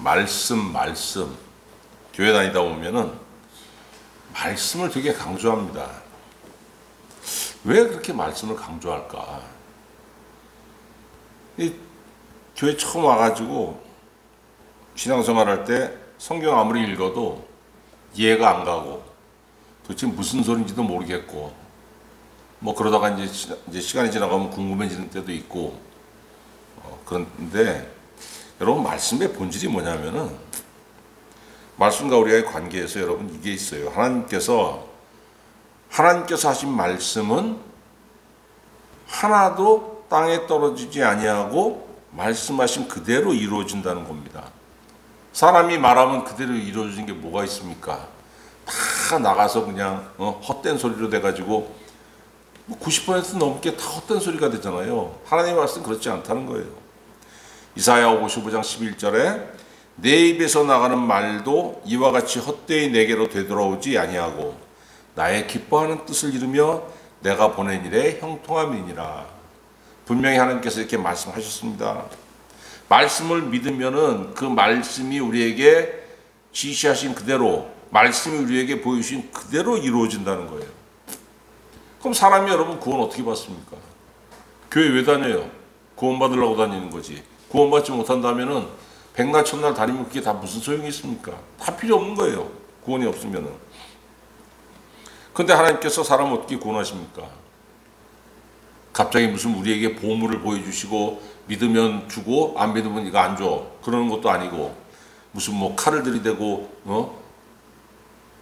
말씀. 교회 다니다 보면은 말씀을 되게 강조합니다. 왜 그렇게 말씀을 강조할까? 이 교회 처음 와가지고 신앙생활 할 때 성경 아무리 읽어도 이해가 안 가고 도대체 무슨 소리인지도 모르겠고 뭐 그러다가 이제 시간이 지나가면 궁금해지는 때도 있고 그런데 여러분 말씀의 본질이 뭐냐면은 말씀과 우리와의 관계에서 여러분 이게 있어요. 하나님께서 하신 말씀은 하나도 땅에 떨어지지 아니하고 말씀하신 그대로 이루어진다는 겁니다. 사람이 말하면 그대로 이루어지는 게 뭐가 있습니까? 다 나가서 그냥 헛된 소리로 돼가지고 90% 넘게 다 헛된 소리가 되잖아요. 하나님의 말씀은 그렇지 않다는 거예요. 이사야 55장 11절에 내 입에서 나가는 말도 이와 같이 헛되이 내게로 되돌아오지 아니하고 나의 기뻐하는 뜻을 이루며 내가 보낸 일에 형통함이니라. 분명히 하나님께서 이렇게 말씀하셨습니다. 말씀을 믿으면은 그 말씀이 우리에게 지시하신 그대로, 말씀이 우리에게 보여주신 그대로 이루어진다는 거예요. 그럼 사람이 여러분 구원 어떻게 받습니까? 교회 왜 다녀요? 구원 받으려고 다니는 거지. 구원 받지 못한다면은 백날 천날 다니면 그게 다 무슨 소용이 있습니까? 다 필요 없는 거예요. 구원이 없으면은. 근데 하나님께서 사람을 어떻게 구원하십니까? 갑자기 무슨 우리에게 보물을 보여주시고 믿으면 주고 안 믿으면 이거 안 줘. 그러는 것도 아니고 무슨 뭐 칼을 들이대고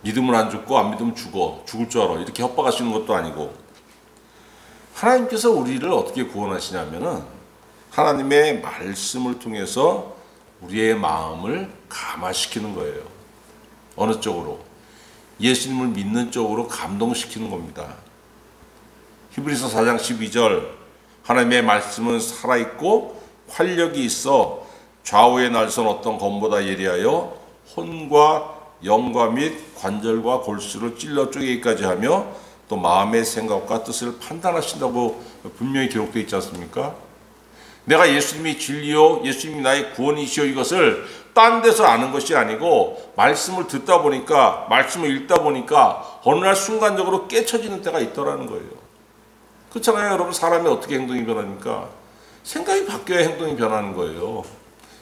믿으면 안 죽고 안 믿으면 죽을 줄 알아. 이렇게 협박하시는 것도 아니고 하나님께서 우리를 어떻게 구원하시냐면은 하나님의 말씀을 통해서 우리의 마음을 감화시키는 거예요. 어느 쪽으로? 예수님을 믿는 쪽으로 감동시키는 겁니다. 히브리서 4장 12절 하나님의 말씀은 살아있고 활력이 있어 좌우에 날선 어떤 검보다 예리하여 혼과 영과 및 관절과 골수를 찔러 쪼개기까지 하며 또 마음의 생각과 뜻을 판단하신다고 분명히 기록되어 있지 않습니까? 내가 예수님이 진리요 예수님이 나의 구원이시여 이것을 딴 데서 아는 것이 아니고 말씀을 듣다 보니까 말씀을 읽다 보니까 어느 날 순간적으로 깨쳐지는 때가 있더라는 거예요. 그렇잖아요. 여러분 사람이 어떻게 행동이 변합니까? 생각이 바뀌어야 행동이 변하는 거예요.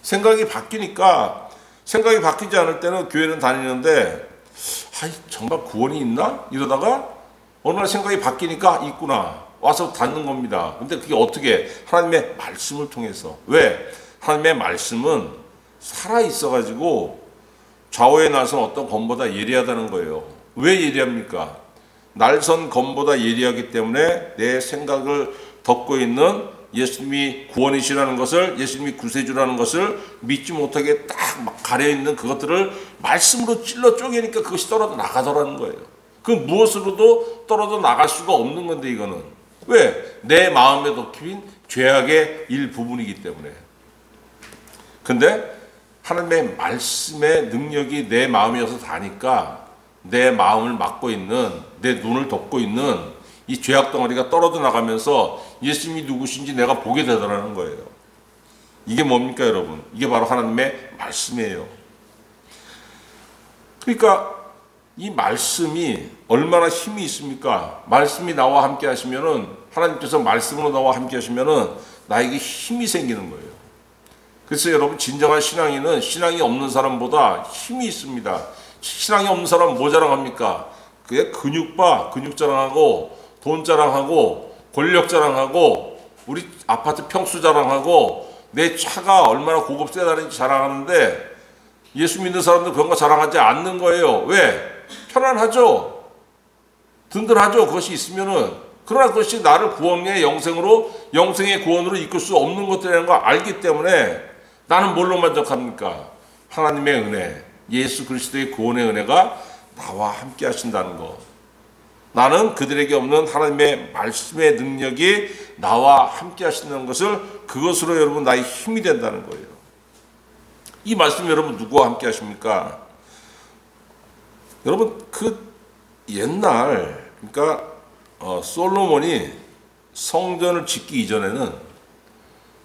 생각이 바뀌니까 생각이 바뀌지 않을 때는 교회는 다니는데 정말 구원이 있나? 이러다가 어느 날 생각이 바뀌니까 있구나. 와서 닫는 겁니다. 근데 그게 어떻게? 하나님의 말씀을 통해서. 왜? 하나님의 말씀은 살아있어가지고 좌우에 날선 어떤 검보다 예리하다는 거예요. 왜 예리합니까? 날선 검보다 예리하기 때문에 내 생각을 덮고 있는 예수님이 구원이시라는 것을, 예수님이 구세주라는 것을 믿지 못하게 딱 막 가려있는 그것들을 말씀으로 찔러 쪼개니까 그것이 떨어져 나가더라는 거예요. 그 무엇으로도 떨어져 나갈 수가 없는 건데 이거는. 왜? 내 마음에 덮인 죄악의 일부분이기 때문에. 근데 하나님의 말씀의 능력이 내 마음이어서 다니까 내 마음을 막고 있는, 내 눈을 덮고 있는 이 죄악 덩어리가 떨어져 나가면서 예수님이 누구신지 내가 보게 되더라는 거예요. 이게 뭡니까 여러분? 이게 바로 하나님의 말씀이에요. 그러니까 이 말씀이 얼마나 힘이 있습니까? 말씀이 나와 함께 하시면은, 하나님께서 말씀으로 나와 함께 하시면은 나에게 힘이 생기는 거예요. 그래서 여러분 진정한 신앙인은 신앙이 없는 사람보다 힘이 있습니다. 신앙이 없는 사람은 뭐 자랑합니까? 그게 근육 자랑하고 돈 자랑하고 권력 자랑하고 우리 아파트 평수 자랑하고 내 차가 얼마나 고급 세다는지 자랑하는데 예수 믿는 사람들 그런 거 자랑하지 않는 거예요. 왜? 편안하죠. 든든하죠. 그것이 있으면은. 그러나 그것이 나를 구원의 영생의 구원으로 이끌 수 없는 것들이라는 걸 알기 때문에 나는 뭘로 만족합니까? 하나님의 은혜, 예수 그리스도의 구원의 은혜가 나와 함께 하신다는 것. 나는 그들에게 없는 하나님의 말씀의 능력이 나와 함께 하신다는 것을, 그것으로 여러분 나의 힘이 된다는 거예요. 이 말씀 여러분 누구와 함께 하십니까? 여러분 그 옛날, 그러니까 솔로몬이 성전을 짓기 이전에는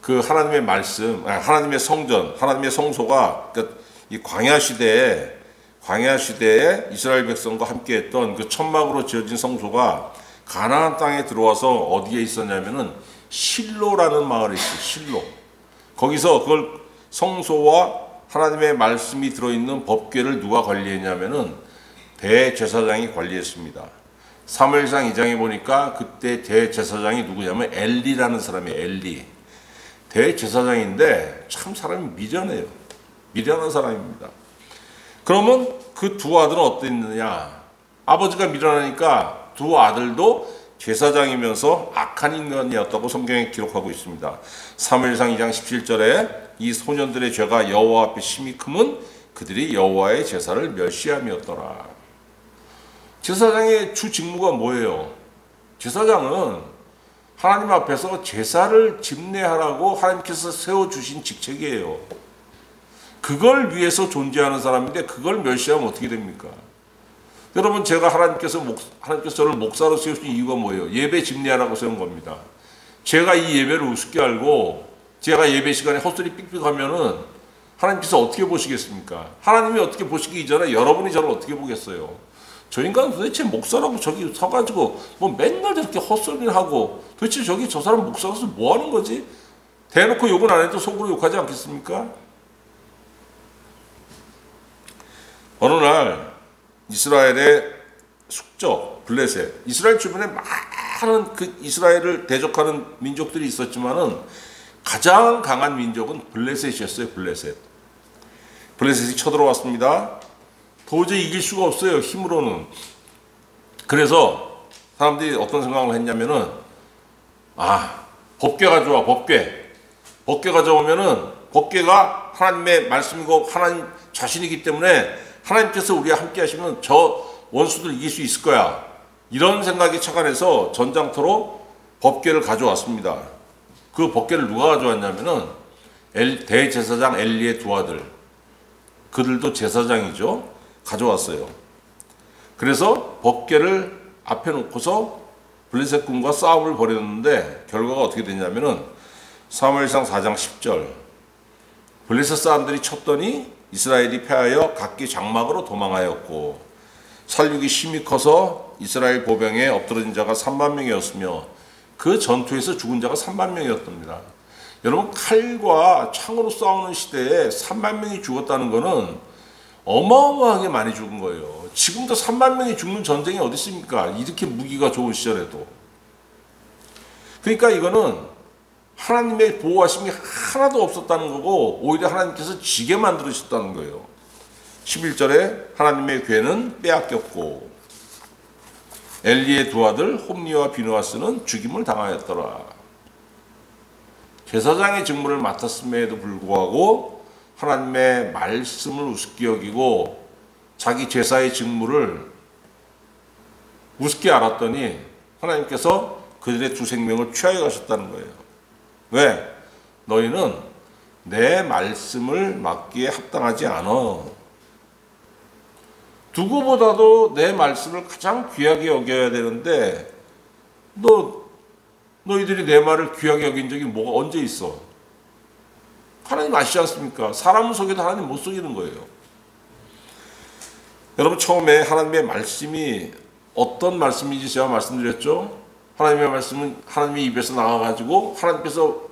그 하나님의 말씀, 하나님의 성전, 하나님의 성소가, 그러니까 이 광야 시대에 이스라엘 백성과 함께했던 그 천막으로 지어진 성소가 가나안 땅에 들어와서 어디에 있었냐면은 실로라는 마을에 있어요. 실로. 거기서 그걸 성소와 하나님의 말씀이 들어있는 법궤를 누가 관리했냐면은 대제사장이 관리했습니다. 사무엘상 2장에 보니까 그때 대제사장이 누구냐면 엘리라는 사람이에요. 엘리. 대제사장인데 참 사람이 미련해요. 미련한 사람입니다. 그러면 그 두 아들은 어땠느냐? 아버지가 미련하니까 두 아들도 제사장이면서 악한 인간이었다고 성경에 기록하고 있습니다. 사무엘상 2장 17절에 이 소년들의 죄가 여호와 앞에 심히 크면 그들이 여호와의 제사를 멸시함이었더라. 제사장의 주 직무가 뭐예요? 제사장은 하나님 앞에서 제사를 집례하라고 하나님께서 세워주신 직책이에요. 그걸 위해서 존재하는 사람인데 그걸 멸시하면 어떻게 됩니까? 여러분, 제가 하나님께서 저를 목사로 세우신 이유가 뭐예요? 예배 집례하라고 세운 겁니다. 제가 이 예배를 우습게 알고 제가 예배 시간에 헛소리 삑삑하면은 하나님께서 어떻게 보시겠습니까? 하나님이 어떻게 보시기 이전에 여러분이 저를 어떻게 보겠어요? 저 인간은 도대체 목사라고 저기 서가지고 뭐 맨날 저렇게 헛소리를 하고 도대체 저 사람 목사로서 뭐 하는 거지? 대놓고 욕은 안 해도 속으로 욕하지 않겠습니까? 어느 날 이스라엘의 숙적 블레셋, 이스라엘 주변에 많은 그 이스라엘을 대적하는 민족들이 있었지만은 가장 강한 민족은 블레셋이었어요. 블레셋이 쳐들어왔습니다. 도저히 이길 수가 없어요. 힘으로는. 그래서 사람들이 어떤 생각을 했냐면은 법궤 가져와. 법궤 가져오면은 법궤가 하나님의 말씀이고 하나님 자신이기 때문에 하나님께서 우리와 함께 하시면 저 원수들 이길 수 있을 거야. 이런 생각이 착안해서 전장터로 법궤를 가져왔습니다. 그 법궤를 누가 가져왔냐면은 대제사장 엘리의 두 아들, 그들도 제사장이죠. 가져왔어요. 그래서 법궤를 앞에 놓고서 블레셋 군과 싸움을 벌였는데 결과가 어떻게 됐냐면은 사무엘상 4장 10절, 블레셋 사람들이 쳤더니 이스라엘이 패하여 각기 장막으로 도망하였고 살육이 심히 커서 이스라엘 보병에 엎드러진 자가 3만 명이었으며 그 전투에서 죽은 자가 3만 명이었답니다. 여러분, 칼과 창으로 싸우는 시대에 3만 명이 죽었다는 것은 어마어마하게 많이 죽은 거예요. 지금도 3만 명이 죽는 전쟁이 어디 있습니까? 이렇게 무기가 좋은 시절에도. 그러니까 이거는 하나님의 보호하심이 하나도 없었다는 거고 오히려 하나님께서 지게 만들으셨다는 거예요. 11절에 하나님의 궤는 빼앗겼고 엘리의 두 아들 홈리와 비누아스는 죽임을 당하였더라. 제사장의 직무를 맡았음에도 불구하고 하나님의 말씀을 우습게 여기고 자기 제사의 직무를 우습게 알았더니 하나님께서 그들의 두 생명을 취하여 가셨다는 거예요. 왜? 너희는 내 말씀을 맡기에 합당하지 않아. 누구보다도 내 말씀을 가장 귀하게 여겨야 되는데 너희들이 내 말을 귀하게 여긴 적이 뭐가 언제 있어? 하나님 아시지 않습니까? 사람은 속여도 하나님 못 속이는 거예요. 여러분, 처음에 하나님의 말씀이 어떤 말씀인지 제가 말씀드렸죠? 하나님의 말씀은 하나님의 입에서 나와가지고 하나님께서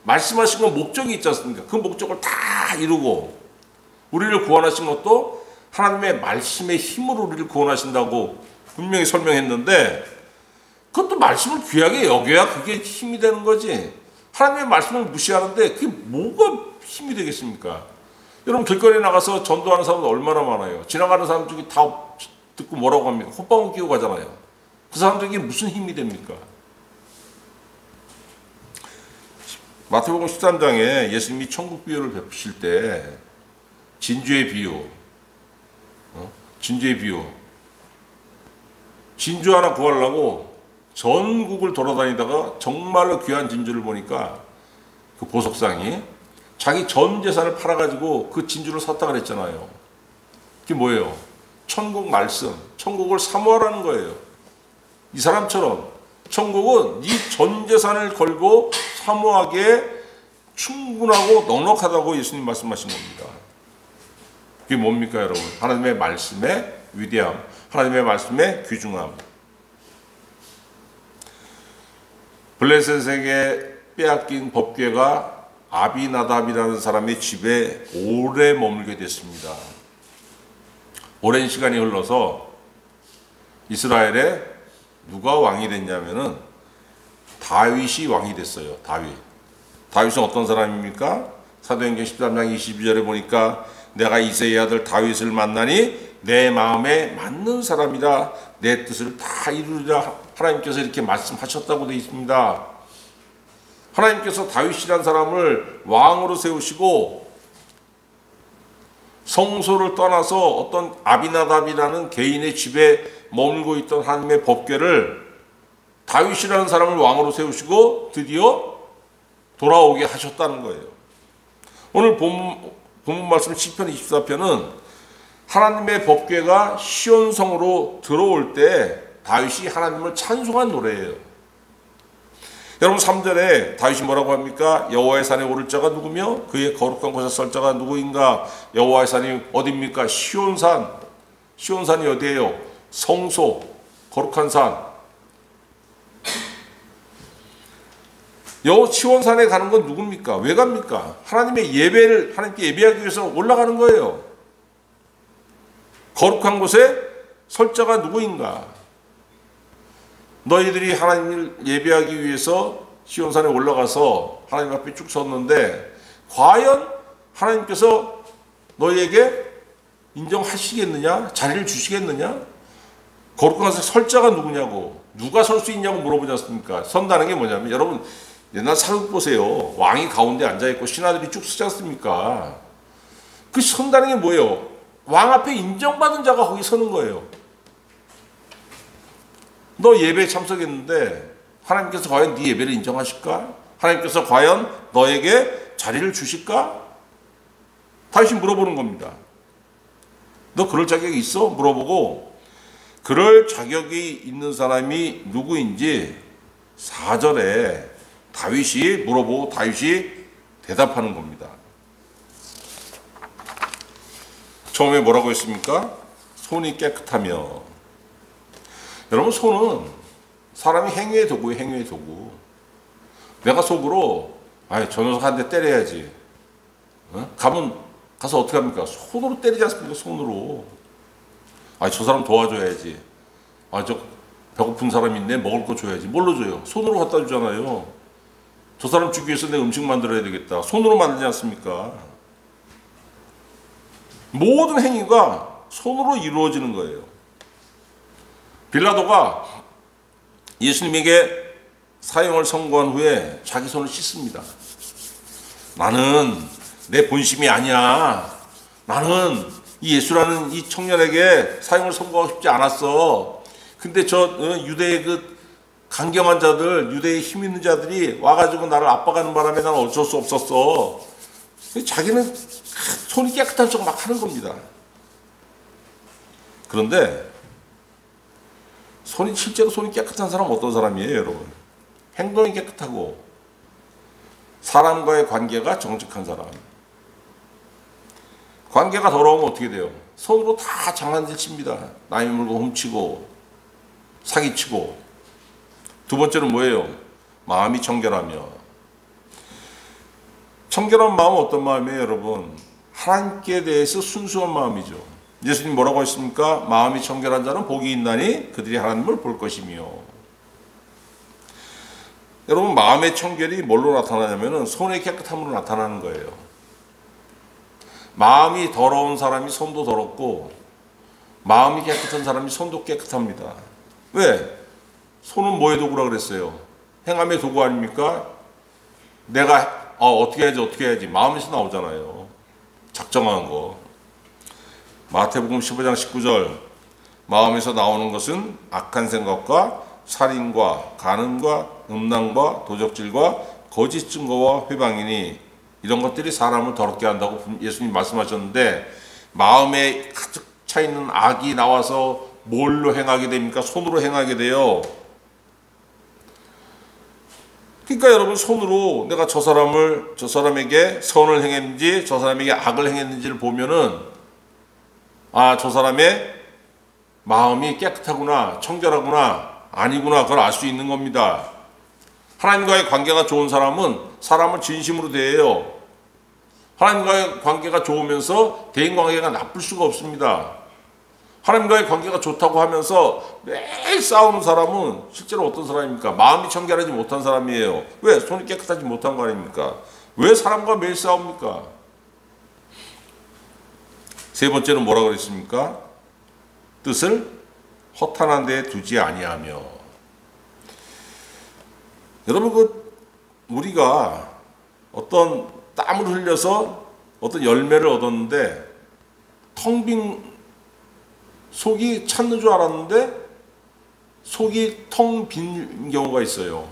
말씀하신 건 목적이 있지 않습니까? 그 목적을 다 이루고 우리를 구원하신 것도 하나님의 말씀의 힘으로 우리를 구원하신다고 분명히 설명했는데 그것도 말씀을 귀하게 여겨야 그게 힘이 되는 거지. 하나님의 말씀을 무시하는데 그게 뭐가 힘이 되겠습니까? 여러분, 길거리에 나가서 전도하는 사람도 얼마나 많아요. 지나가는 사람 중에 다 듣고 뭐라고 합니까? 콧방울 끼고 가잖아요. 그 사람들에게 무슨 힘이 됩니까? 마태복음 13장에 예수님이 천국 비유를 베푸실 때 진주의 비유, 진주 하나 구하려고 전국을 돌아다니다가 정말로 귀한 진주를 보니까 그 보석상이 자기 전 재산을 팔아가지고 그 진주를 샀다 그랬잖아요. 그게 뭐예요? 천국 말씀, 천국을 사모하라는 거예요. 이 사람처럼 천국은 네 전 재산을 걸고 사모하기에 충분하고 넉넉하다고 예수님 말씀하신 겁니다. 그게 뭡니까 여러분? 하나님의 말씀의 위대함, 하나님의 말씀의 귀중함. 블레셋에게 빼앗긴 법궤가 아비나답이라는 사람의 집에 오래 머물게 됐습니다. 오랜 시간이 흘러서 이스라엘에 누가 왕이 됐냐면은 다윗이 왕이 됐어요. 다윗은 어떤 사람입니까? 사도행전 13장 22절에 보니까 내가 이새의 아들 다윗을 만나니 내 마음에 맞는 사람이라 내 뜻을 다 이루리라 하나님께서 이렇게 말씀하셨다고 되어 있습니다. 하나님께서 다윗이라는 사람을 왕으로 세우시고 성소를 떠나서 어떤 아비나답이라는 개인의 집에 머물고 있던 하나님의 법궤를 다윗이라는 사람을 왕으로 세우시고 드디어 돌아오게 하셨다는 거예요. 오늘 본문 말씀 시편 24편은 하나님의 법궤가 시온성으로 들어올 때 다윗이 하나님을 찬송한 노래예요. 여러분 3절에 다윗이 뭐라고 합니까? 여호와의 산에 오를 자가 누구며 그의 거룩한 곳에 설 자가 누구인가? 여호와의 산이 어디입니까? 시온산. 시온산이 어디예요? 성소, 거룩한 산. 시온산에 가는 건 누굽니까? 왜 갑니까? 하나님의 예배를 하나님께 예배하기 위해서 올라가는 거예요. 거룩한 곳에 설 자가 누구인가? 너희들이 하나님을 예배하기 위해서 시온산에 올라가서 하나님 앞에 쭉 섰는데 과연 하나님께서 너희에게 인정하시겠느냐? 자리를 주시겠느냐? 거룩한 곳에 설 자가 누구냐고, 누가 설 수 있냐고 물어보지 않습니까? 선다는 게 뭐냐면 여러분 옛날 사극 보세요. 왕이 가운데 앉아있고 신하들이 쭉 서지 않습니까? 그 선다는 게 뭐예요? 왕 앞에 인정받은 자가 거기 서는 거예요. 너 예배에 참석했는데 하나님께서 과연 네 예배를 인정하실까? 하나님께서 과연 너에게 자리를 주실까? 다시 물어보는 겁니다. 너 그럴 자격이 있어? 물어보고 그럴 자격이 있는 사람이 누구인지 4절에 다윗이 물어보고 다윗이 대답하는 겁니다. 처음에 뭐라고 했습니까? 손이 깨끗하며. 여러분 손은 사람이 행위의 도구예요. 행위의 도구. 내가 속으로 저 녀석 한 대 때려야지. 가서 어떻게 합니까? 손으로 때리지 않습니까? 손으로. 저 사람 도와줘야지. 저 배고픈 사람 있네. 먹을 거 줘야지. 뭘로 줘요? 손으로 갖다 주잖아요. 저 사람 주기 위해서 내 음식 만들어야 되겠다. 손으로 만들지 않습니까? 모든 행위가 손으로 이루어지는 거예요. 빌라도가 예수님에게 사형을 선고한 후에 자기 손을 씻습니다. 나는 내 본심이 아니야. 나는 이 예수라는 이 청년에게 사형을 선고하고 싶지 않았어. 근데 유대의 그 강경한 자들, 유대의 힘 있는 자들이 와가지고 나를 압박하는 바람에 나는 어쩔 수 없었어. 자기는 손이 깨끗한 척 막 하는 겁니다. 그런데 실제로 손이 깨끗한 사람은 어떤 사람이에요, 여러분? 행동이 깨끗하고 사람과의 관계가 정직한 사람. 관계가 더러우면 어떻게 돼요? 손으로 다 장난질 칩니다. 남의 물건 훔치고 사기치고. 두 번째는 뭐예요? 마음이 청결하며. 청결한 마음은 어떤 마음이에요, 여러분? 하나님께 대해서 순수한 마음이죠. 예수님 뭐라고 했습니까? 마음이 청결한 자는 복이 있나니 그들이 하나님을 볼 것이며. 여러분 마음의 청결이 뭘로 나타나냐면 손의 깨끗함으로 나타나는 거예요. 마음이 더러운 사람이 손도 더럽고 마음이 깨끗한 사람이 손도 깨끗합니다. 왜? 손은 뭐의 도구라 그랬어요? 행함의 도구 아닙니까? 내가 어떻게 해야지 마음에서 나오잖아요. 작정한 거. 마태복음 15장 19절 마음에서 나오는 것은 악한 생각과 살인과 간음과 음란과 도적질과 거짓 증거와 회방이니 이런 것들이 사람을 더럽게 한다고 예수님 말씀하셨는데 마음에 가득 차 있는 악이 나와서 뭘로 행하게 됩니까? 손으로 행하게 돼요. 그러니까 여러분 손으로 내가 저 사람에게 선을 행했는지 저 사람에게 악을 행했는지를 보면은 아, 저 사람의 마음이 깨끗하구나, 청결하구나, 아니구나, 그걸 알 수 있는 겁니다. 하나님과의 관계가 좋은 사람은 사람을 진심으로 대해요. 하나님과의 관계가 좋으면서 대인관계가 나쁠 수가 없습니다. 하나님과의 관계가 좋다고 하면서 매일 싸우는 사람은 실제로 어떤 사람입니까? 마음이 청결하지 못한 사람이에요. 왜? 손이 깨끗하지 못한 거 아닙니까? 왜 사람과 매일 싸웁니까? 세 번째는 뭐라 그랬습니까? 뜻을 허탄한 데에 두지 아니하며. 여러분, 우리가 어떤 땀을 흘려서 어떤 열매를 얻었는데 텅 빈 속이 찼는 줄 알았는데 속이 텅 빈 경우가 있어요.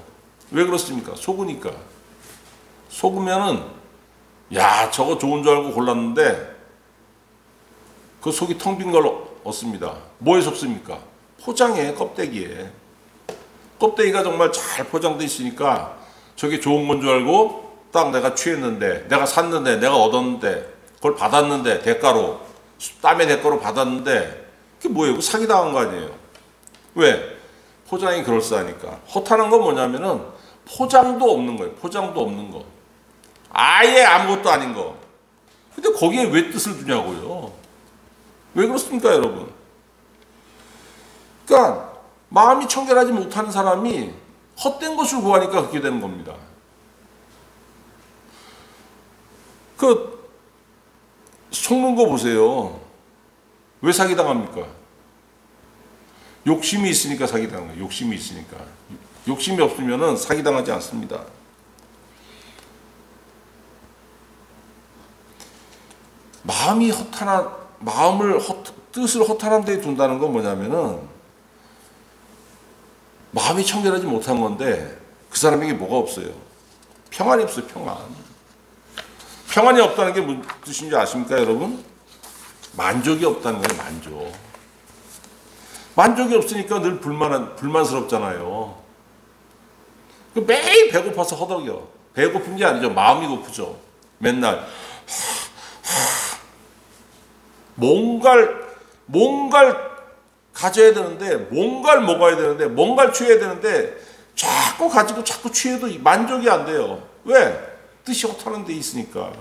왜 그렇습니까? 속으니까. 속으면은 야, 저거 좋은 줄 알고 골랐는데 그 속이 텅 빈 걸 얻습니다. 뭐에 속습니까? 포장에, 껍데기에. 껍데기가 정말 잘 포장되어 있으니까 저게 좋은 건 줄 알고 딱 내가 취했는데, 내가 샀는데, 내가 얻었는데, 그걸 받았는데, 대가로, 땀의 대가로 받았는데, 그게 뭐예요? 사기당한 거 아니에요? 왜? 포장이 그럴싸하니까. 허탄한 건 뭐냐면은 포장도 없는 거예요. 포장도 없는 거. 아예 아무것도 아닌 거. 근데 거기에 왜 뜻을 두냐고요? 왜 그렇습니까, 여러분? 그러니까 마음이 청결하지 못한 사람이 헛된 것을 구하니까 그렇게 되는 겁니다. 그 속는 거 보세요. 왜 사기당합니까? 욕심이 있으니까 사기당한 거예요. 욕심이 있으니까. 욕심이 없으면 사기당하지 않습니다. 마음이 뜻을 허탄한 데에 둔다는 건 뭐냐면은 마음이 청결하지 못한 건데 그 사람에게 뭐가 없어요? 평안이 없어요. 평안이 없다는 게 무슨 뜻인지 아십니까, 여러분? 만족이 없다는 거예요. 만족이 없으니까 늘 불만스럽잖아요. 매일 배고파서 허덕여. 배고픈 게 아니죠. 마음이 고프죠. 맨날 뭔가를 가져야 되는데, 뭔가를 먹어야 되는데, 뭔가를 취해야 되는데 자꾸 가지고 자꾸 취해도 만족이 안 돼요. 왜? 뜻이 허탄한 데 있으니까.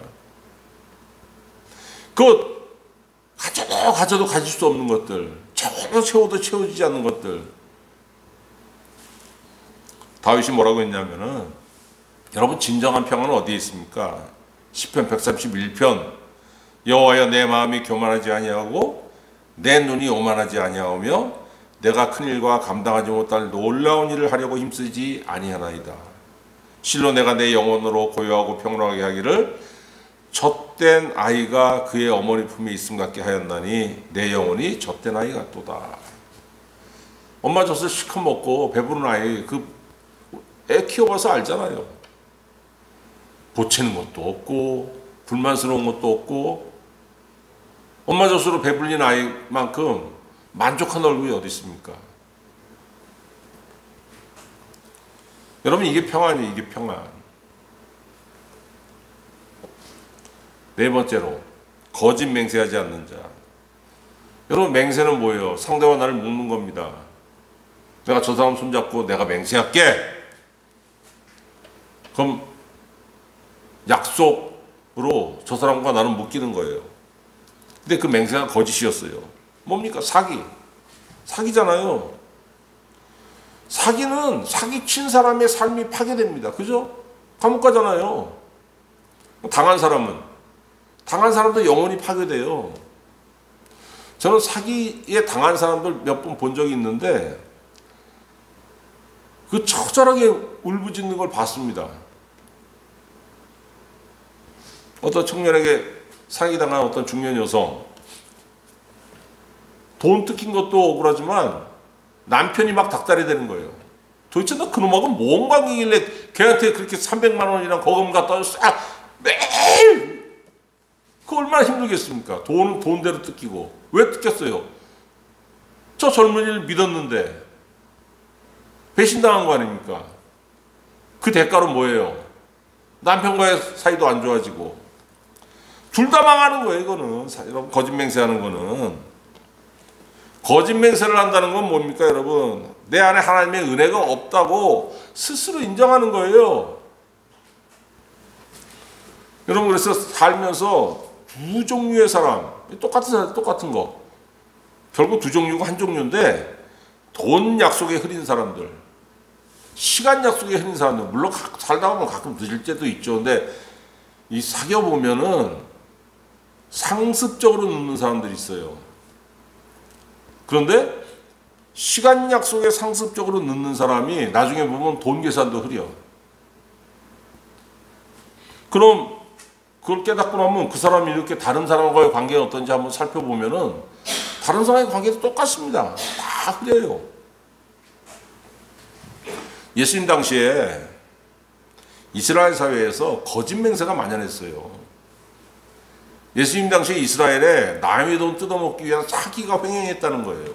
가져도 가질 수 없는 것들, 채워도 채워지지 않는 것들. 다윗이 뭐라고 했냐면은, 여러분, 진정한 평안은 어디에 있습니까? 시편 131편. 여호와여, 내 마음이 교만하지 아니하고 내 눈이 오만하지 아니하오며 내가 큰 일과 감당하지 못할 놀라운 일을 하려고 힘쓰지 아니하나이다. 실로 내가 내 영혼으로 고요하고 평온하게 하기를 젖된 아이가 그의 어머니 품에 있음 같게 하였나니 내 영혼이 젖된 아이 같도다. 엄마 젖을 실컷 먹고 배부른 아이, 애 키워봐서 알잖아요. 보채는 것도 없고 불만스러운 것도 없고 엄마 젖으로 배불린 아이만큼 만족한 얼굴이 어디 있습니까? 여러분, 이게 평안이에요. 이게 평안. 네 번째로, 거짓 맹세하지 않는 자. 여러분, 맹세는 뭐예요? 상대와 나를 묶는 겁니다. 내가 저 사람 손잡고 내가 맹세할게. 그럼 약속으로 저 사람과 나는 묶이는 거예요. 근데 그 맹세가 거짓이었어요. 뭡니까? 사기잖아요. 사기는 사기친 사람의 삶이 파괴됩니다. 그죠? 감옥 가잖아요. 당한 사람도 영혼이 파괴돼요. 저는 사기에 당한 사람들 몇 번 본 적이 있는데 그 처절하게 울부짖는 걸 봤습니다. 어떤 청년에게 사기당한 어떤 중년 여성, 돈 뜯긴 것도 억울하지만 남편이 막 닥달이 되는 거예요. 도대체 너 그놈하고 뭔 관계길래 걔한테 그렇게 300만 원이랑 거금 갖다 싹 매일 그 얼마나 힘들겠습니까? 돈대로 뜯기고. 왜 뜯겼어요? 저 젊은이를 믿었는데 배신당한 거 아닙니까? 그 대가로 뭐예요? 남편과의 사이도 안 좋아지고 둘 다 망하는 거예요. 이거는 여러분, 거짓 맹세하는 거는. 거짓 맹세를 한다는 건 뭡니까 여러분? 내 안에 하나님의 은혜가 없다고 스스로 인정하는 거예요. 여러분, 그래서 살면서 두 종류의 사람, 똑같은 거. 결국 두 종류가 한 종류인데, 돈 약속에 흐린 사람들, 시간 약속에 흐린 사람들, 물론 살다 보면 가끔 늦을 때도 있죠. 근데 이 사귀어 보면은 상습적으로 늦는 사람들이 있어요. 그런데 시간 약속에 상습적으로 늦는 사람이 나중에 보면 돈 계산도 흐려. 그럼 그걸 깨닫고 나면 그 사람이 이렇게 다른 사람과의 관계가 어떤지 한번 살펴보면은 다른 사람의 관계도 똑같습니다. 다 흐려요. 예수님 당시에 이스라엘 사회에서 거짓 맹세가 만연했어요. 예수님 당시에 이스라엘에 남의 돈 뜯어먹기 위한 사기가 횡행했다는 거예요.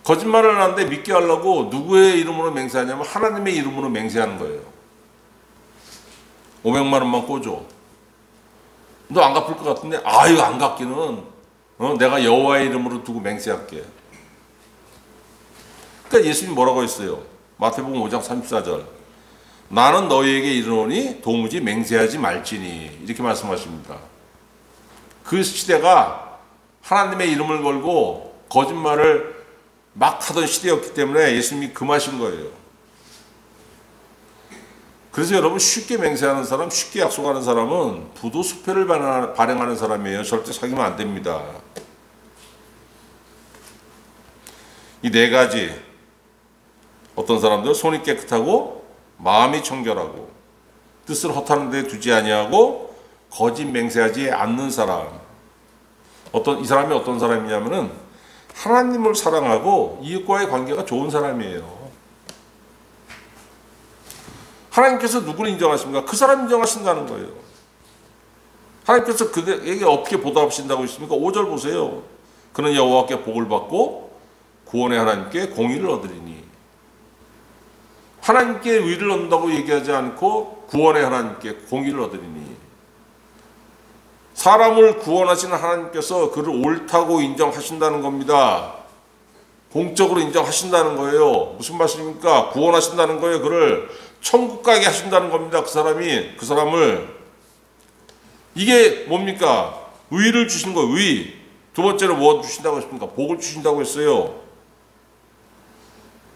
거짓말을 하는데 믿게 하려고 누구의 이름으로 맹세하냐면 하나님의 이름으로 맹세하는 거예요. 500만 원만 꿔줘. 너 안 갚을 것 같은데? 이거 안 갚기는 내가 여호와의 이름으로 두고 맹세할게. 그러니까 예수님 뭐라고 했어요? 마태복음 5장 34절. 나는 너희에게 이르노니 도무지 맹세하지 말지니, 이렇게 말씀하십니다. 그 시대가 하나님의 이름을 걸고 거짓말을 막 하던 시대였기 때문에 예수님이 금하신 거예요. 그래서 여러분, 쉽게 맹세하는 사람, 쉽게 약속하는 사람은 부도수표를 발행하는 사람이에요. 절대 사귀면 안 됩니다. 이 네 가지, 어떤 사람들은 손이 깨끗하고 마음이 청결하고 뜻을 허탄한 데 두지 아니하고 거짓 맹세하지 않는 사람. 이 사람이 어떤 사람이냐면은 하나님을 사랑하고 이웃과의 관계가 좋은 사람이에요. 하나님께서 누구를 인정하십니까? 그 사람 인정하신다는 거예요. 하나님께서 그에게 어떻게 보답하신다고 했습니까? 5절 보세요. 그는 여호와께 복을 받고 구원의 하나님께 공의를 얻으리니. 하나님께 의를 얻는다고 얘기하지 않고 구원의 하나님께 공의를 얻으리니. 사람을 구원하시는 하나님께서 그를 옳다고 인정하신다는 겁니다. 공적으로 인정하신다는 거예요. 무슨 말씀입니까? 구원하신다는 거예요. 그를 천국 가게 하신다는 겁니다. 그 사람을. 이게 뭡니까? 의를 주신 거예요. 의. 두 번째로 뭐 주신다고 했습니까? 복을 주신다고 했어요.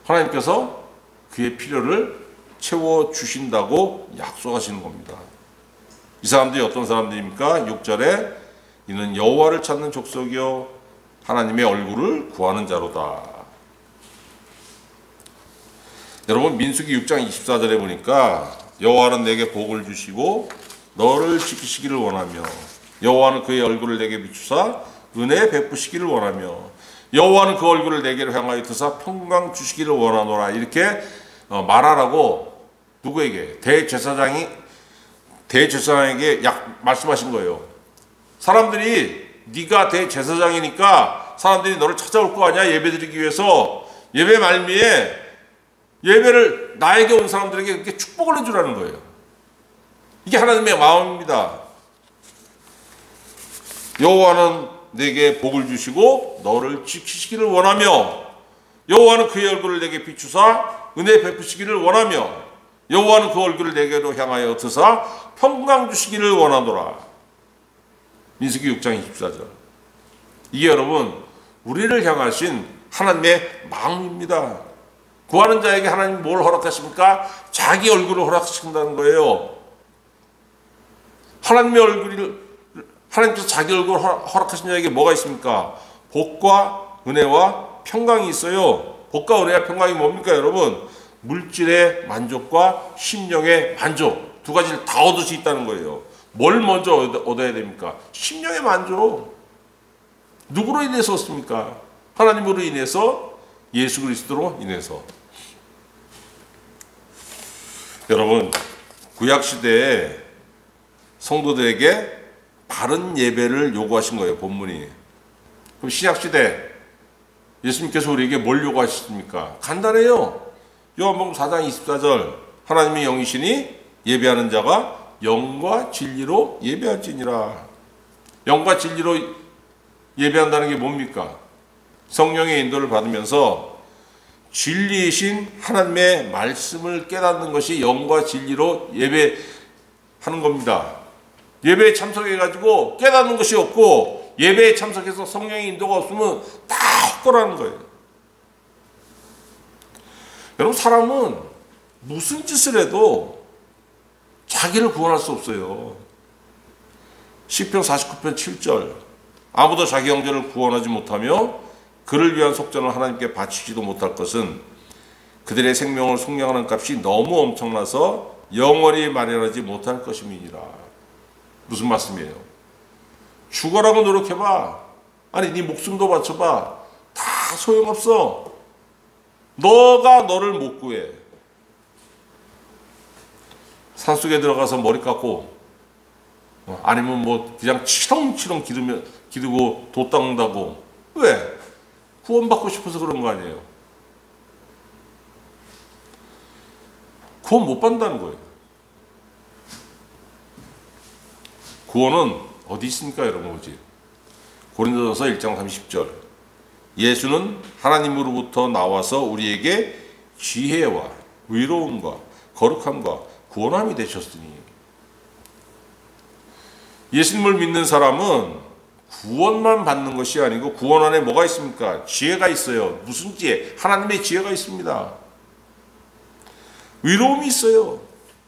하나님께서 그의 필요를 채워주신다고 약속하시는 겁니다. 이 사람들이 어떤 사람들입니까? 6절에 이는 여호와를 찾는 족속이요 하나님의 얼굴을 구하는 자로다. 여러분, 민수기 6장 24절에 보니까 여호와는 내게 복을 주시고 너를 지키시기를 원하며 여호와는 그의 얼굴을 내게 비추사 은혜 베푸시기를 원하며 여호와는 그 얼굴을 내게로 향하여 드사 평강 주시기를 원하노라. 이렇게 말하라고 누구에게? 대제사장에게 말씀하신 거예요. 사람들이 네가 대제사장이니까 사람들이 너를 찾아올 거 아니야, 예배드리기 위해서. 예배 말미에 예배를 나에게 온 사람들에게 이렇게 축복을 해주라는 거예요. 이게 하나님의 마음입니다. 여호와는 내게 복을 주시고 너를 지키시기를 원하며 여호와는 그의 얼굴을 내게 비추사 은혜 베푸시기를 원하며 여호와는 그 얼굴을 내게로 향하여 드사 평강 주시기를 원하노라. 민수기 6장 24절. 이게 여러분, 우리를 향하신 하나님의 마음입니다. 구하는 자에게 하나님 뭘 허락하십니까? 자기 얼굴을 허락하신다는 거예요. 하나님께서 자기 얼굴을 허락하신 자에게 뭐가 있습니까? 복과 은혜와 평강이 있어요. 복과 은혜와 평강이 뭡니까 여러분? 물질의 만족과 심령의 만족, 두 가지를 다 얻을 수 있다는 거예요. 뭘 먼저 얻어야 됩니까? 심령의 만족. 누구로 인해서 얻습니까? 하나님으로 인해서, 예수 그리스도로 인해서. 여러분, 구약시대에 성도들에게 바른 예배를 요구하신 거예요, 본문이. 그럼 신약시대 예수님께서 우리에게 뭘 요구하십니까? 간단해요. 요한복음 4장 24절. 하나님의 영이시니 예배하는 자가 영과 진리로 예배할지니라. 영과 진리로 예배한다는 게 뭡니까? 성령의 인도를 받으면서 진리이신 하나님의 말씀을 깨닫는 것이 영과 진리로 예배하는 겁니다. 예배에 참석해가지고 깨닫는 것이 없고 예배에 참석해서 성령의 인도가 없으면 다 헛거라는 거예요. 여러분, 사람은 무슨 짓을 해도 자기를 구원할 수 없어요. 시편 49편 7절, 아무도 자기 형제를 구원하지 못하며 그를 위한 속전을 하나님께 바치지도 못할 것은 그들의 생명을 속량하는 값이 너무 엄청나서 영원히 마련하지 못할 것임이니라. 무슨 말씀이에요? 죽어라고 노력해봐. 아니, 네 목숨도 바쳐봐. 다 소용없어. 너가 너를 못 구해. 산속에 들어가서 머리 깎고 아니면 뭐 그냥 치렁치렁 기르고 도 닦는다고. 왜? 구원받고 싶어서 그런 거 아니에요. 구원 못 받는다는 거예요. 구원은 어디 있습니까, 여러분? 오직 고린도전서 1장 30절, 예수는 하나님으로부터 나와서 우리에게 지혜와 의로움과 거룩함과 구원함이 되셨으니. 예수님을 믿는 사람은 구원만 받는 것이 아니고 구원 안에 뭐가 있습니까? 지혜가 있어요. 무슨 지혜? 하나님의 지혜가 있습니다. 의로움이 있어요.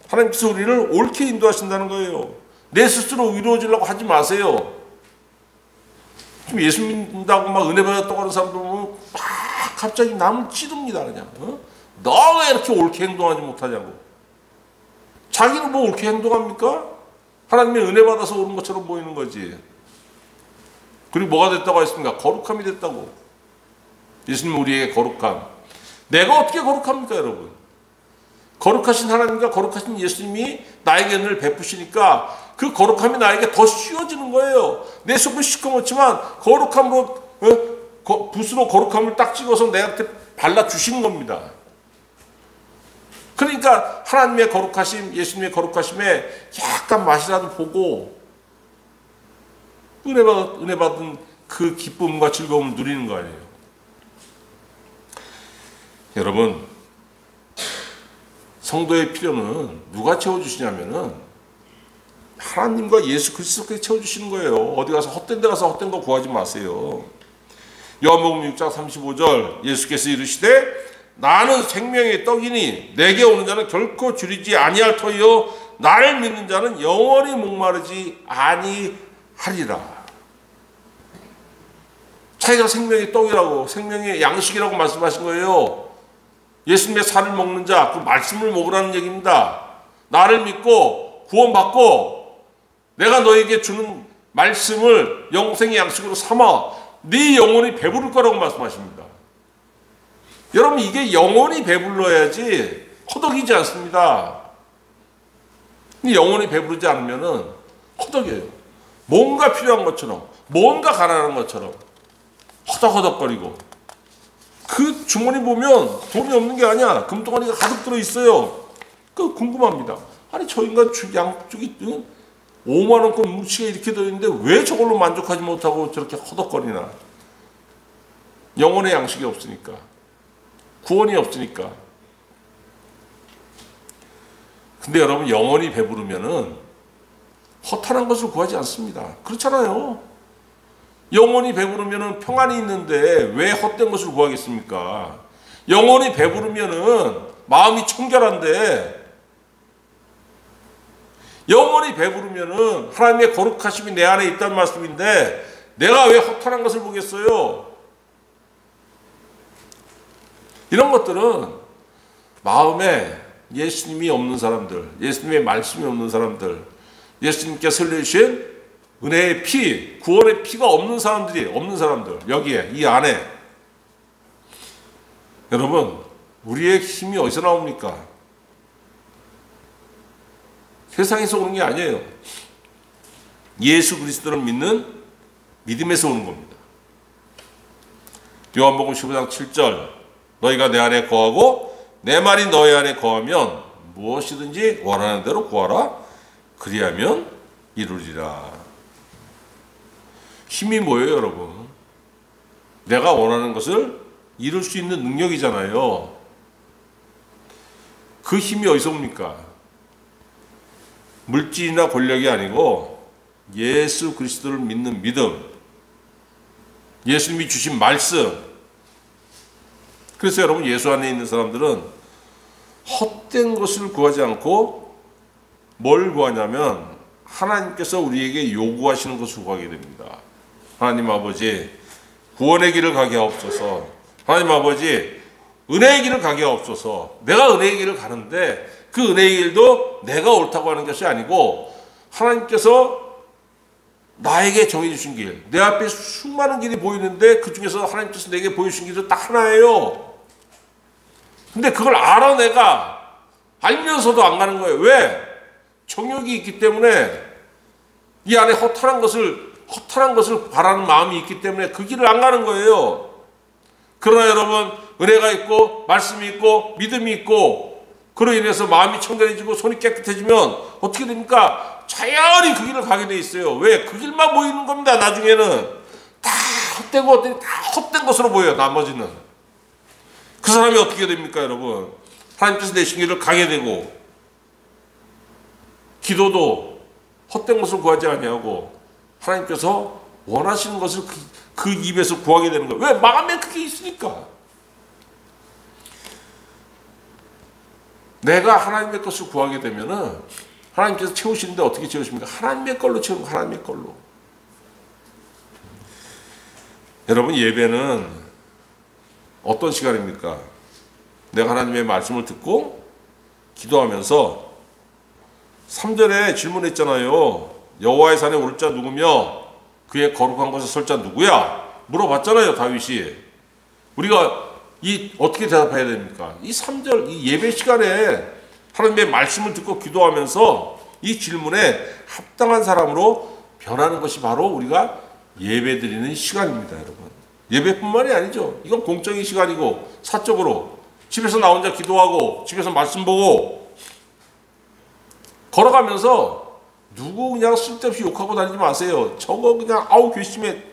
하나님께서 우리를 옳게 인도하신다는 거예요. 내 스스로 의로워지려고 하지 마세요. 지금 예수 믿는다고 막 은혜 받았다고 하는 사람들 보면 막 갑자기 남을 찌릅니다. 그냥. 너 왜 이렇게 옳게 행동하지 못하냐고. 자기는 뭐 옳게 행동합니까? 하나님의 은혜 받아서 오는 것처럼 보이는 거지. 그리고 뭐가 됐다고 했습니까? 거룩함이 됐다고. 예수님 우리에게 거룩함. 내가 어떻게 거룩합니까, 여러분? 거룩하신 하나님과 거룩하신 예수님이 나에게 은혜를 베푸시니까 그 거룩함이 나에게 더 씌워지는 거예요. 내 속은 시커멓지만 거룩함으로, 붓으로 거룩함을 딱 찍어서 내한테 발라주시는 겁니다. 그러니까 하나님의 거룩하심, 예수님의 거룩하심에 약간 맛이라도 보고 은혜 받은 그 기쁨과 즐거움을 누리는 거 아니에요. 여러분, 성도의 필요는 누가 채워주시냐면은 하나님과 예수 그리스도께 채워주시는 거예요. 어디 가서 헛된 데 가서 헛된 거 구하지 마세요. 요한복음 6장 35절, 예수께서 이르시되 나는 생명의 떡이니 내게 오는 자는 결코 줄이지 아니할 터이요 나를 믿는 자는 영원히 목마르지 아니하리라. 자기가 생명의 떡이라고, 생명의 양식이라고 말씀하신 거예요. 예수님의 살을 먹는 자, 그 말씀을 먹으라는 얘기입니다. 나를 믿고 구원받고 내가 너에게 주는 말씀을 영생의 양식으로 삼아 네 영혼이 배부를 거라고 말씀하십니다. 여러분, 이게 영혼이 배불러야지 허덕이지 않습니다. 영혼이 배부르지 않으면 허덕여요. 뭔가 필요한 것처럼, 뭔가 가난한 것처럼 허덕허덕거리고. 그 주머니 보면 돈이 없는 게 아니야. 금덩어리가 가득 들어있어요. 그 궁금합니다. 아니, 저 인간 양쪽이 5만 원권 뭉치가 이렇게 들어있는데 왜 저걸로 만족하지 못하고 저렇게 허덕거리나. 영혼의 양식이 없으니까. 구원이 없으니까. 근데 여러분, 영혼이 배부르면은 허탄한 것을 구하지 않습니다. 그렇잖아요. 영혼이 배부르면은 평안이 있는데 왜 헛된 것을 구하겠습니까? 영혼이 배부르면은 마음이 청결한데, 영혼이 배부르면은 하나님의 거룩하심이 내 안에 있다는 말씀인데 내가 왜 허탄한 것을 보겠어요? 이런 것들은 마음에 예수님이 없는 사람들, 예수님의 말씀이 없는 사람들, 예수님께서 흘려주신 은혜의 피, 구원의 피가 없는 사람들, 여기에, 이 안에. 여러분, 우리의 힘이 어디서 나옵니까? 세상에서 오는 게 아니에요. 예수 그리스도를 믿는 믿음에서 오는 겁니다. 요한복음 15장 7절, 너희가 내 안에 거하고 내 말이 너희 안에 거하면 무엇이든지 원하는 대로 구하라. 그리하면 이루리라. 힘이 뭐예요, 여러분? 내가 원하는 것을 이룰 수 있는 능력이잖아요. 그 힘이 어디서 옵니까? 물질이나 권력이 아니고 예수 그리스도를 믿는 믿음, 예수님이 주신 말씀. 그래서 여러분, 예수 안에 있는 사람들은 헛된 것을 구하지 않고 뭘 구하냐면 하나님께서 우리에게 요구하시는 것을 구하게 됩니다. 하나님 아버지, 구원의 길을 가게 하옵소서. 하나님 아버지, 은혜의 길을 가게 하옵소서. 내가 은혜의 길을 가는데 그 은혜의 길도 내가 옳다고 하는 것이 아니고 하나님께서 나에게 정해주신 길, 내 앞에 수많은 길이 보이는데 그 중에서 하나님께서 내게 보여주신 길은 딱 하나예요. 근데 그걸 알아 내가. 알면서도 안 가는 거예요. 왜? 정욕이 있기 때문에, 이 안에 허탈한 것을 바라는 마음이 있기 때문에 그 길을 안 가는 거예요. 그러나 여러분, 은혜가 있고 말씀이 있고 믿음이 있고 그로 인해서 마음이 청결해지고 손이 깨끗해지면 어떻게 됩니까? 자연히 그 길을 가게 돼 있어요. 왜? 그 길만 보이는 겁니다. 나중에는 다 헛되고 다 헛된 것으로 보여요. 나머지는. 그 사람이 어떻게 됩니까, 여러분? 하나님께서 내신 길을 가게 되고, 기도도 헛된 것을 구하지 아니하고 하나님께서 원하시는 것을 그 입에서 구하게 되는 거예요. 왜? 마음에 그게 있으니까. 내가 하나님의 것을 구하게 되면은 하나님께서 채우시는데 어떻게 채우십니까? 하나님의 걸로 채우고 하나님의 걸로. 여러분, 예배는 어떤 시간입니까? 내가 하나님의 말씀을 듣고 기도하면서 3절에 질문했잖아요. 여호와의 산에 오를 자 누구며 그의 거룩한 곳에 설 자 누구야? 물어봤잖아요, 다윗이. 우리가 어떻게 대답해야 됩니까? 이 3절, 이 예배 시간에 하나님의 말씀을 듣고 기도하면서 이 질문에 합당한 사람으로 변하는 것이 바로 우리가 예배 드리는 시간입니다, 여러분. 예배뿐만이 아니죠. 이건 공적인 시간이고, 사적으로 집에서 나 혼자 기도하고 집에서 말씀 보고 걸어가면서 누구 그냥 쓸데없이 욕하고 다니지 마세요. 저거 그냥 아우 괘씸해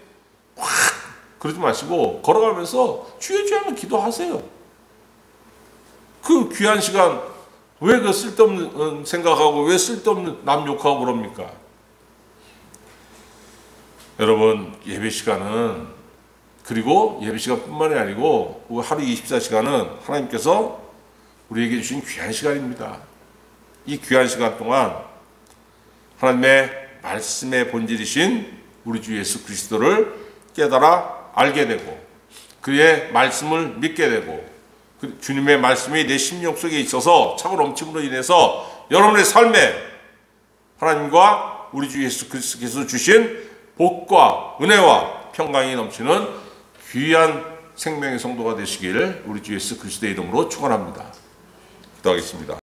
확 그러지 마시고 걸어가면서 주여 주여 하면 기도하세요. 그 귀한 시간 왜 그 쓸데없는 생각하고 왜 쓸데없는 남 욕하고 그럽니까? 여러분, 예배 시간은, 그리고 예배 시간뿐만이 아니고 하루 24시간은 하나님께서 우리에게 주신 귀한 시간입니다. 이 귀한 시간 동안 하나님의 말씀의 본질이신 우리 주 예수 그리스도를 깨달아 알게 되고 그의 말씀을 믿게 되고 주님의 말씀이 내 심령 속에 있어서 차고 넘침으로 인해서 여러분의 삶에 하나님과 우리 주 예수 그리스도께서 주신 복과 은혜와 평강이 넘치는 귀한 생명의 성도가 되시기를 우리 주 예수 그리스도의 이름으로 축원합니다. 기도하겠습니다.